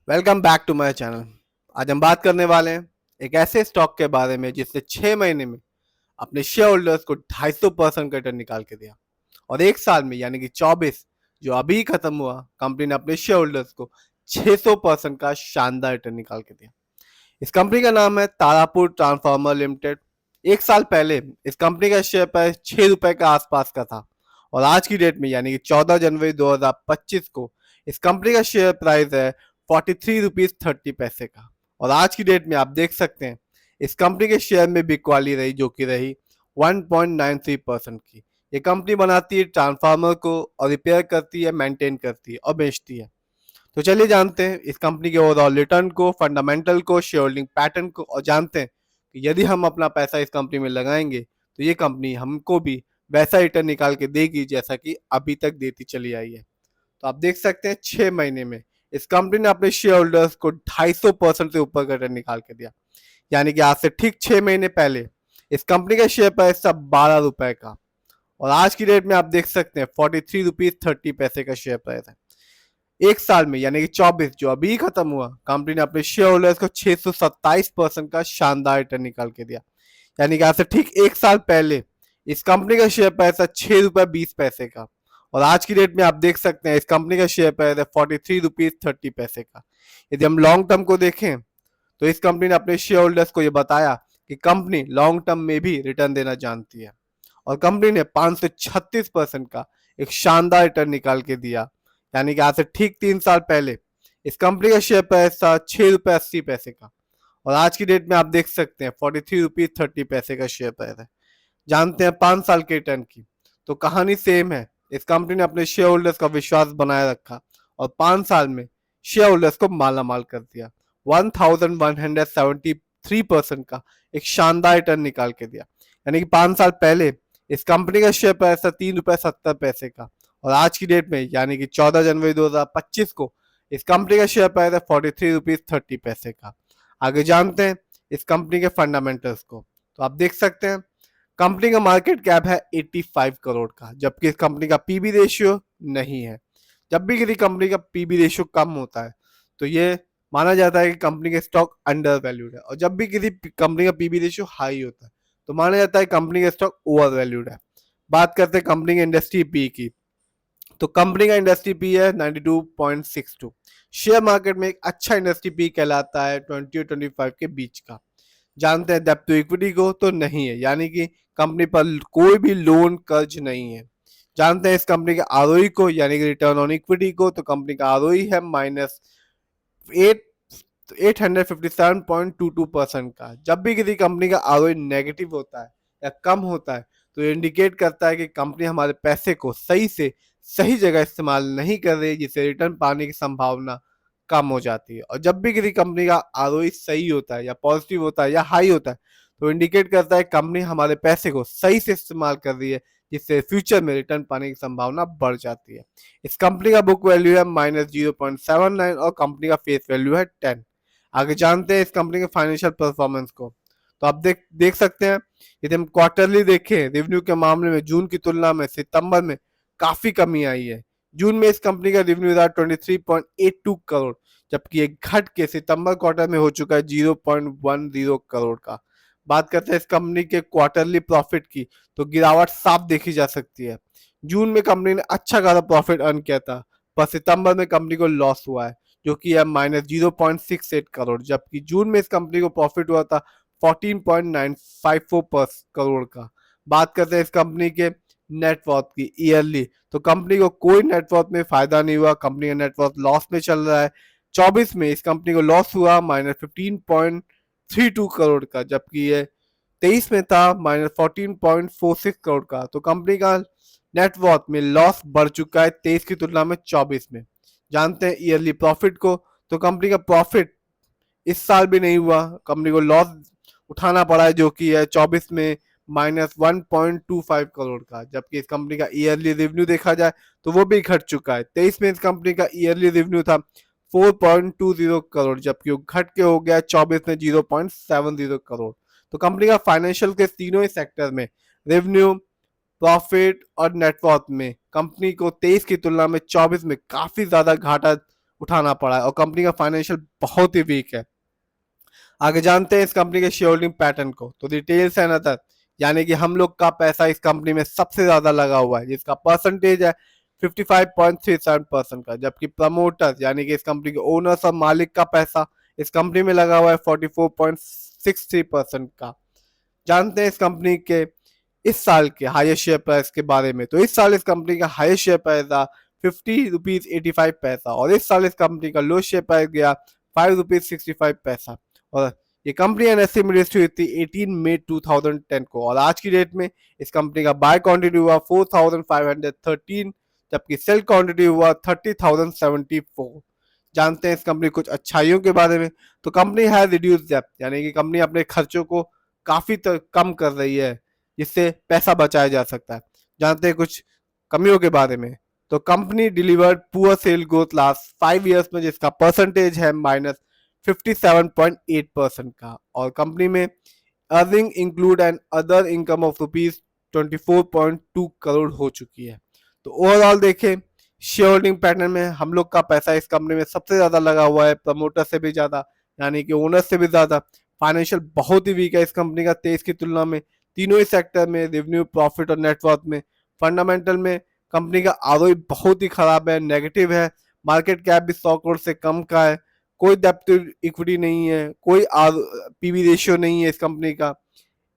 Welcome back to my channel. आज हम बात करने वाले हैं एक ऐसे स्टॉक के बारे में जिसने 6 महीने में अपने शेयर होल्डर्स को 250% का रिटर्न निकाल के दिया, और एक साल में यानी कि 24 जो अभी खत्म हुआ, कंपनी ने अपने शेयर होल्डर्स को 600% का शानदार रिटर्न निकाल के दिया। इस कंपनी का नाम है तारापुर ट्रांसफार्मर लिमिटेड। एक साल पहले इस कंपनी का शेयर प्राइस 6 रुपए के आसपास का था, और आज की डेट में यानी कि 14 जनवरी 2025 को इस कंपनी का शेयर प्राइस है 43 रुपीज 30 पैसे का। और आज की डेट में आप देख सकते हैं इस कंपनी के शेयर में बिकवाली रही, जो कि रही 1.93% की। ये कंपनी बनाती है ट्रांसफार्मर को, और रिपेयर करती है, मेंटेन करती है और बेचती है। तो चलिए जानते हैं इस कंपनी के ओवरऑल रिटर्न को, फंडामेंटल को, शेयर होल्डिंग पैटर्न को, और जानते हैं कि यदि हम अपना पैसा इस कंपनी में लगाएंगे तो ये कंपनी हमको भी वैसा रिटर्न निकाल के देगी जैसा कि अभी तक देती चली आई है। तो आप देख सकते हैं 6 महीने में इस कंपनी ने अपने शेयर होल्डर्स को 250% से ऊपर का रिटर्न निकाल के दिया। यानी कि आज से ठीक 6 महीने पहले इस कंपनी का शेयर प्राइस था 12 रुपए का, और आज की डेट में आप देख सकते हैं 43 रुपीज 30 पैसे का शेयर प्राइस है। एक साल में यानी कि 24 जो अभी खत्म हुआ, कंपनी ने अपने शेयर होल्डर्स को 627% का शानदार रिटर्न निकाल के दिया। यानी कि आज से ठीक एक साल पहले इस कंपनी का शेयर प्राइस था 6 रुपए 20 पैसे का, और आज की डेट में आप देख सकते हैं इस कंपनी का शेयर प्राइस है 43 रुपीज 30 पैसे का। यदि हम लॉन्ग टर्म को देखें तो इस कंपनी ने अपने शेयर होल्डर्स को यह बताया कि कंपनी लॉन्ग टर्म में भी रिटर्न देना जानती है, और कंपनी ने 536% का एक शानदार रिटर्न निकाल के दिया। यानी कि आज से ठीक 3 साल पहले इस कंपनी का शेयर प्राइस था 6 रुपए 80 पैसे का, और आज की डेट में आप देख सकते हैं 43 रुपीज 30 पैसे का शेयर प्राइस है। जानते हैं 5 साल के रिटर्न की, तो कहानी सेम है। इस कंपनी ने अपने शेयर होल्डर्स का विश्वास बनाए रखा, और 5 साल में शेयर होल्डर्स को माला माल कर दिया। 1173% का एक शानदार रिटर्न निकाल के दिया। यानी कि 5 साल पहले इस कंपनी का शेयर प्राइस था 3 रुपए 70 पैसे का, और आज की डेट में यानी कि 14 जनवरी 2025 को इस कंपनी का शेयर प्राइस है 43 रुपीज 30 पैसे का। आगे जानते हैं इस कंपनी के फंडामेंटल्स को। तो आप देख सकते हैं कंपनी का मार्केट कैप है 85 करोड़ का, जबकि इस कंपनी का पीबी रेशियो नहीं है। जब भी किसी कंपनी का पीबी रेशियो कम होता है तो ये माना जाता है कि कंपनी का स्टॉक अंडर वैल्यूड है, और जब भी किसी कंपनी का पीबी रेशियो हाई होता है तो माना जाता है कंपनी का स्टॉक ओवर वैल्यूड है। बात करते हैं कंपनी के इंडस्ट्री पी की, तो कंपनी का इंडस्ट्री पी है 92.62। शेयर मार्केट में एक अच्छा इंडस्ट्री पी कहलाता है 20 और 25 के बीच का। जानते हैं डेब्ट टू इक्विटी को, तो नहीं है, यानी कि कंपनी पर कोई भी लोन कर्ज नहीं है। जानते हैं इस कंपनी के आरओई को, यानी कि रिटर्न ऑन इक्विटी को, तो कंपनी का आरओई है -8 857.22% का। जब भी किसी कंपनी का आरओई नेगेटिव होता है या कम होता है तो ये इंडिकेट करता है कि कंपनी हमारे पैसे को सही से सही जगह इस्तेमाल नहीं कर रही, जिससे रिटर्न पाने की संभावना कम हो जाती है। और जब भी किसी कंपनी का आरओई सही होता है या पॉजिटिव होता है या हाई होता है तो इंडिकेट करता है कंपनी हमारे पैसे को सही से इस्तेमाल कर रही है, जिससे फ्यूचर में रिटर्न पाने की संभावना बढ़ जाती है। इस कंपनी का बुक वैल्यू है -0.79, और कंपनी का फेस वैल्यू है 10। आगे जानते हैं इस कंपनी के फाइनेंशियल परफॉर्मेंस को। तो आप देख सकते हैं यदि हम क्वार्टरली देखें रेवेन्यू के मामले में जून की तुलना में सितंबर में काफी कमी आई है। जून में इस कंपनी का रेवेन्यू था 23.82 करोड़, जबकि ये घट के सितंबर क्वार्टर में हो चुका है 0.10 करोड़ का। बात करते हैं इस कंपनी के क्वार्टरली प्रॉफिट की, तो गिरावट साफ देखी जा सकती है। जून में कंपनी ने अच्छा खासा प्रॉफिट अर्न किया था, पर सितंबर में कंपनी को लॉस हुआ है, जो कि है -0.68 करोड़, जबकि जून में इस कंपनी को प्रॉफिट हुआ था 14.954 करोड़ का। बात करते हैं इस कंपनी के नेटवर्थ की ईयरली, तो कंपनी को कोई नेटवर्थ में फायदा नहीं हुआ, कंपनी का नेटवर्थ लॉस में चल रहा है। 24 में इस कंपनी को लॉस हुआ -15.32 करोड़ का, जबकि ये 23 में था -14.46 करोड़ का। तो कंपनी का नेटवर्थ में लॉस बढ़ चुका है 23 की तुलना में 24 में। जानते हैं ईयरली प्रॉफिट को, तो कंपनी का प्रॉफिट इस साल भी नहीं हुआ, कंपनी को लॉस उठाना पड़ा है, जो कि है 24 में -1.25 करोड़ का। जबकि इस कंपनी का ईयरली रेवेन्यू देखा जाए तो वो भी घट चुका है। 23 में इस कंपनी का ईयरली रेवेन्यू था 4.20 करोड़, जबकि वो घट के हो गया 24 में 0.70 करोड़। तो कंपनी का फाइनेंशियल के तीनों ही सेक्टर में रेवेन्यू, प्रॉफिट और नेटवर्थ में कंपनी को 23 की तुलना में 24 में काफी ज्यादा घाटा उठाना पड़ा है और कंपनी का फाइनेंशियल बहुत ही वीक है। आगे जानते हैं इस कंपनी के शेयर होल्डिंग पैटर्न को। तो डिटेल्स है ना, यानी कि हम लोग का पैसा इस कंपनी में सबसे ज्यादा लगा हुआ है, जिसका परसेंटेज है 55.37% का, जबकि प्रमोटर्स यानी कि इस कंपनी के ओनर्स और मालिक का पैसा इस कंपनी में लगा हुआ है 44.63% का। जानते हैं इस कंपनी के इस साल के हाईएस्ट शेयर प्राइस के बारे में। तो इस साल इस कंपनी का हाईएस्ट शेयर प्राइस था 50 रुपीज 85 पैसा, और इस साल इस कंपनी का लो शेयर प्राइस गया 5 रुपीज 65 पैसा। और ये कंपनी एनएससी में लिस्ट हुई थी 18 मई 2010 को, और आज की डेट में इस कंपनी का बाय क्वांटिटी हुआ 4513, जबकि सेल क्वांटिटी हुआ 30,074। जानते हैं इस कंपनी कुछ अच्छाइयों के बारे में। तो कंपनी है रिड्यूस डेब्ट, यानी कि कंपनी अपने खर्चों को काफी कम कर रही है, जिससे पैसा बचाया जा सकता है। जानते हैं कुछ कमियों के बारे में। तो company delivered poor sale growth last 5 years में, जिसका परसेंटेज है -57.8% का, और कंपनी में earning include and other income of ₹24.2 crore हो चुकी है। तो ओवरऑल देखें शेयर होल्डिंग पैटर्न में हम लोग का पैसा इस कंपनी में सबसे ज्यादा लगा हुआ है, प्रमोटर से भी ज्यादा, यानी कि ओनर से भी ज्यादा। फाइनेंशियल बहुत ही वीक है इस कंपनी का 23 की तुलना में, तीनों ही सेक्टर में, रेवेन्यू, प्रॉफिट और नेटवर्थ में। फंडामेंटल में कंपनी का आरओई बहुत ही खराब है, नेगेटिव है। मार्केट कैप भी 100 करोड़ से कम का है। कोई डेब्ट इक्विटी नहीं है, कोई पीवी रेशियो नहीं है इस कंपनी का।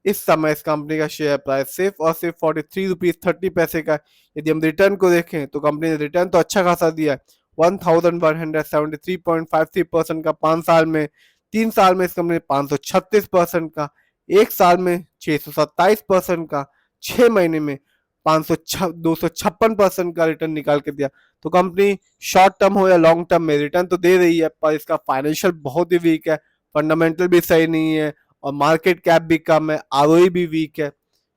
इस समय इस कंपनी का शेयर प्राइस सिर्फ और सिर्फ 43 रुपीज 30 पैसे का। यदि हम रिटर्न को देखें तो कंपनी ने रिटर्न तो अच्छा खासा दिया है, 1173.53% का 5 साल में। 3 साल में इस कंपनी ने 536% का, 1 साल में 627% का, 6 महीने में 256% का रिटर्न निकाल के दिया। तो कंपनी शॉर्ट टर्म हो या लॉन्ग टर्म में रिटर्न तो दे रही है, पर इसका फाइनेंशियल बहुत ही वीक है, फंडामेंटल भी सही नहीं है, और मार्केट कैप भी कम है, आरओई भी वीक है।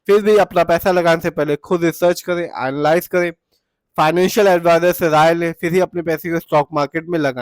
फिर भी अपना पैसा लगाने से पहले खुद रिसर्च करें, एनालाइज करें, फाइनेंशियल एडवाइजर से राय लें, फिर ही अपने पैसे को स्टॉक मार्केट में लगाएं।